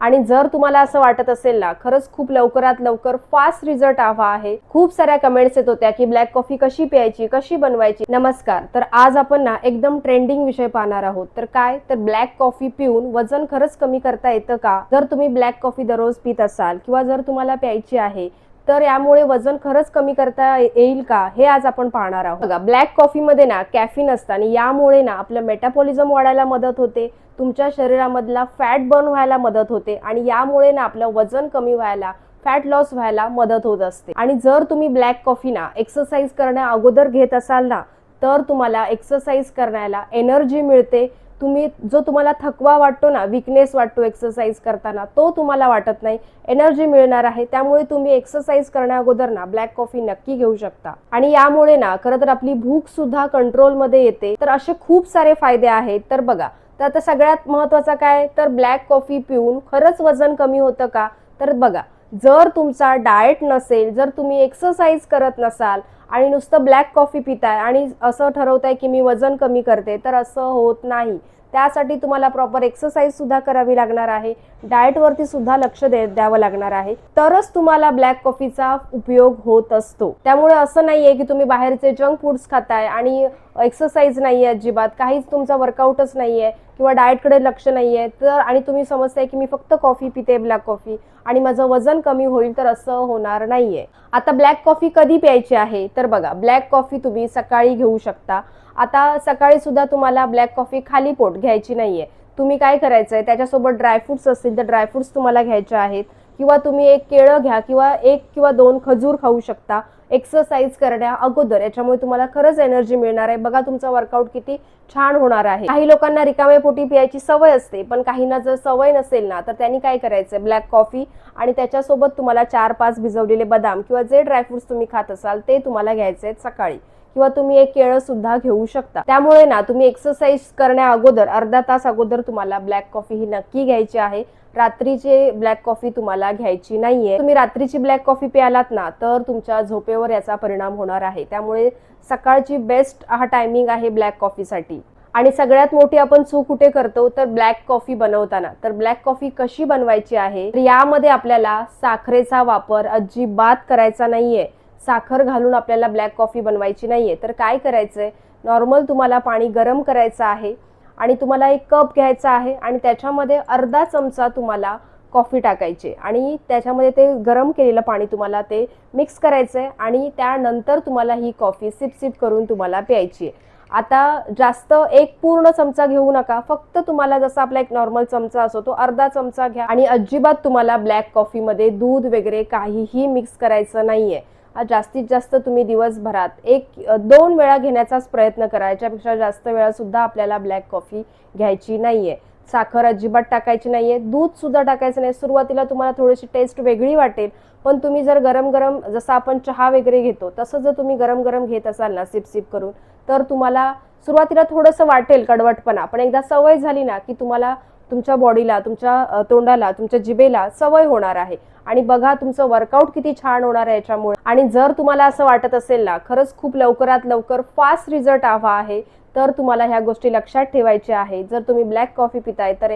आणि जर तुम्हाला असं वाटत असेल ना, खरंच खूप लवकरात लवकर फास्ट रिझल्ट हवा आहे, खूप साऱ्या कमेंट्स येत होत्या की ब्लॅक कॉफी कशी प्यायची, कशी बनवायची. नमस्कार. तर आज आपण ना एकदम ट्रेंडिंग विषय पाहणार आहोत. तर काय तर ब्लॅक कॉफी पिऊन वजन खरंच कमी करता येतं का? जर तुम्ही ब्लॅक कॉफी दररोज पित असाल किंवा जर तुम्हाला प्यायची आहे तर यामुळे वजन खरंच कमी करता येईल का, हे आज आपण पाहणार आहोत. बघा, ब्लॅक कॉफी मध्ये ना कॅफीन असतं आणि यामुळे ना आपलं मेटाबॉलिझम वाढायला मदत होते, तुमच्या शरीरामधला फॅट बर्न व्हायला मदत होते आणि यामुळे ना आपलं वजन कमी व्हायला, फॅट लॉस व्हायला मदत होत असते. आणि जर तुम्ही ब्लॅक कॉफी ना एक्सरसाइज करण्या अगोदर घेत असाल ना, तर तुम्हाला एक्सरसाइज करण्याला एनर्जी मिळते. तुम्हाला थकवा वाटतो ना, विकनेस वाटतो एक्सरसाइज करताना, तो तुम्हाला वाटत नाही, एनर्जी मिळणार आहे. त्यामुळे तुम्ही एक्सरसाइज करण्या अगोदर ना ब्लॅक कॉफी नक्की घेऊ शकता. आणि यामुळे ना खरं तर आपली भूक सुद्धा कंट्रोलमध्ये येते. तर असे खूप सारे फायदे आहेत. तर बघा, तर आता सगळ्यात महत्वाचा काय, तर ब्लॅक कॉफी पिऊन खरंच वजन कमी होतं का? तर बघा, जर तुमचा डाएट नसेल, जर तुम्ही एक्सरसाइज करत नसाल आणि नुसतं ब्लॅक कॉफी पिताय आणि असं ठरवताय की मी वजन कमी करते, तर असं होत नाही. त्यासाठी तुम्हाला प्रॉपर एक्सरसाइज सुद्धा करावी लागणार आहे, डाएटवरती सुद्धा लक्ष द्यावं लागणार आहे, तरच तुम्हाला ब्लॅक कॉफीचा उपयोग होत असतो. त्यामुळे असं नाहीये की तुम्ही बाहेरचे जंक फूड्स खाताय आणि एक्सरसाइज नाहीये, अजिबात काहीच तुमचा वर्कआउटच नाहीये किंवा डाएटकडे लक्ष नाहीये, तर आणि तुम्ही समजताय की मी फक्त कॉफी पिते, ब्लॅक कॉफी, आणि माझं वजन कमी होईल, तर असं होणार नाहीये. आता ब्लॅक कॉफी कधी प्यायची आहे, तर बघा, ब्लॅक कॉफी तुम्ही सकाळी घेऊ शकता. आता सकाळी सुद्धा तुम्हाला ब्लॅक कॉफी खाली पोट घ्यायची नाहीये. तुम्ही काय करायचंय, त्याच्यासोबत ड्रायफ्रुट्स असतील तर ड्रायफ्रुट्स तुम्हाला घ्यायचे आहेत, किंवा तुम्ही एक केळं घ्या किंवा 1 किंवा 2 खजूर खाऊ शकता एक्सरसाइज करण्या अगोदर. याच्यामुळे तुम्हाला खरंच एनर्जी मिळणार आहे. बघा, तुमचा वर्कआउट किती छान होणार आहे. काही लोकांना रिकामे पोटी प्यायची सवय असते, पण काहींना जर सवय नसेल ना, तर त्यांनी काय करायचं, ब्लॅक कॉफी आणि त्याच्यासोबत तुम्हाला 4-5 भिजवलेले बदाम किंवा जे ड्रायफ्रुट्स तुम्ही खात असाल ते तुम्हाला घ्यायचे आहेत सकाळी, किंवा तुम्ही एक केळं सुद्धा घेऊ शकता. त्यामुळे ना तुम्ही एक्सरसाइज करण्या अगोदर अर्धा तास अगोदर तुम्हाला ब्लॅक कॉफी ही नक्की घ्यायची आहे. रात्रीची ब्लॅक कॉफी तुम्हाला घ्यायची नाहीये. तुम्ही रात्रीची ब्लॅक कॉफी प्यालात ना, तर तुमच्या झोपेवर याचा परिणाम होणार आहे. त्यामुळे सकाळची बेस्ट हा टायमिंग आहे ब्लॅक कॉफीसाठी. आणि सगळ्यात मोठी आपण चूक कुठे करतो, तर ब्लॅक कॉफी बनवताना. तर ब्लॅक कॉफी कशी बनवायची आहे, तर यामध्ये आपल्याला साखरेचा वापर अजिबात करायचा नाहीये. साखर घालून आपल्याला ब्लॅक कॉफी बनवायची नाहीये. तर काय करायचंय, नॉर्मल तुम्हाला पाणी गरम करायचं आहे आणि तुम्हाला 1 कप घ्यायचा आहे आणि त्याच्यामध्ये अर्धा चमचा तुम्हाला कॉफी टाकायची आणि त्याच्यामध्ये ते गरम केलेलं पाणी तुम्हाला ते मिक्स करायचंय आणि त्यानंतर तुम्हाला ही कॉफी सिप सिप करून तुम्हाला प्यायची आहे. आता जास्त एक पूर्ण चमचा घेऊ नका, फक्त तुम्हाला जसा आपला एक नॉर्मल चमचा असतो तो अर्धा चमचा घ्या. आणि अजिबात तुम्हाला ब्लॅक कॉफी मध्ये दूध वगैरे काहीही मिक्स करायचं नाहीये. जास्तीत जास्त तुम्ही दिवसभरात 1-2 वेळा घेण्याचाच प्रयत्न करा. याच्यापेक्षा जास्त वेळा सुद्धा आपल्याला ब्लॅक कॉफी घ्यायची नाहीये. साखर अजिबात टाकायची नाहीये, दूध सुद्धा टाकायचं नाही. सुरुवातीला तुम्हाला थोडीशी टेस्ट वेगळी वाटेल, पण तुम्ही जर गरम गरम जसं आपण चहा वगैरे घेतो तसं जर तुम्ही गरम गरम घेत असाल ना, सिप सिप करून, तर तुम्हाला सुरुवातीला थोडंसं वाटेल कडवटपणा, पण एकदा सवय झाली ना की तुम्हाला तुमच्या बॉडीला, तुमच्या तोंडाला, तुमच्या जिभेला सवय होणार आहे. आणि बघा, तुमचं वर्कआउट किती छान होणार आहे याच्यामुळे. आणि जर तुम्हाला असं वाटत असेल ना, खरंच खूप लवकरात लवकर फास्ट रिझल्ट हवा आहे, तर तुम्हाला ह्या गोष्टी लक्षात ठेवायच्या आहे. जर तुम्ही ब्लॅक कॉफी पिताय तर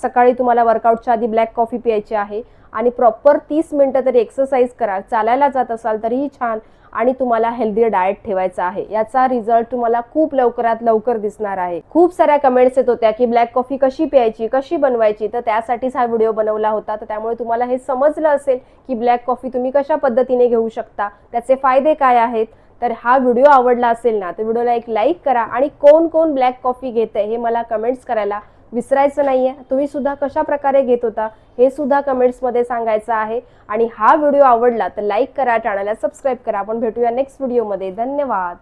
सकाळी तुम्हाला वर्कआउटच्या आधी ब्लॅक कॉफी प्यायची आहे आणि प्रॉपर 30 मिनिटं तरी एक्सरसाइज करा. चालायला जात असाल तरीही छान, आणि तुम्हाला हेल्दी डाएट ठेवायचा आहे. याचा रिझल्ट तुम्हाला खूप लवकरात लवकर दिसणार आहे. खूप साऱ्या कमेंट्स येत होत्या की ब्लॅक कॉफी कशी प्यायची, कशी बनवायची, तर त्यासाठीच हा व्हिडिओ बनवला होता. तर त्यामुळे तुम्हाला हे समजलं असेल की ब्लॅक कॉफी तुम्ही कशा पद्धतीने घेऊ शकता, त्याचे फायदे काय आहेत. तर हा व्हिडिओ आवडला असेल ना, तर व्हिडिओला एक लाईक करा आणि कोण कोण ब्लॅक कॉफी घेतंय हे मला कमेंट्स करायला विसरायचं नाहीये. तुम्ही सुद्धा कशा प्रकारे घेत होता हे सुद्धा कमेंट्समध्ये सांगायचं आहे. आणि हा व्हिडिओ आवडला तर लाईक करा, चॅनलला सबस्क्राईब करा. आपण भेटूया नेक्स्ट व्हिडिओमध्ये. धन्यवाद.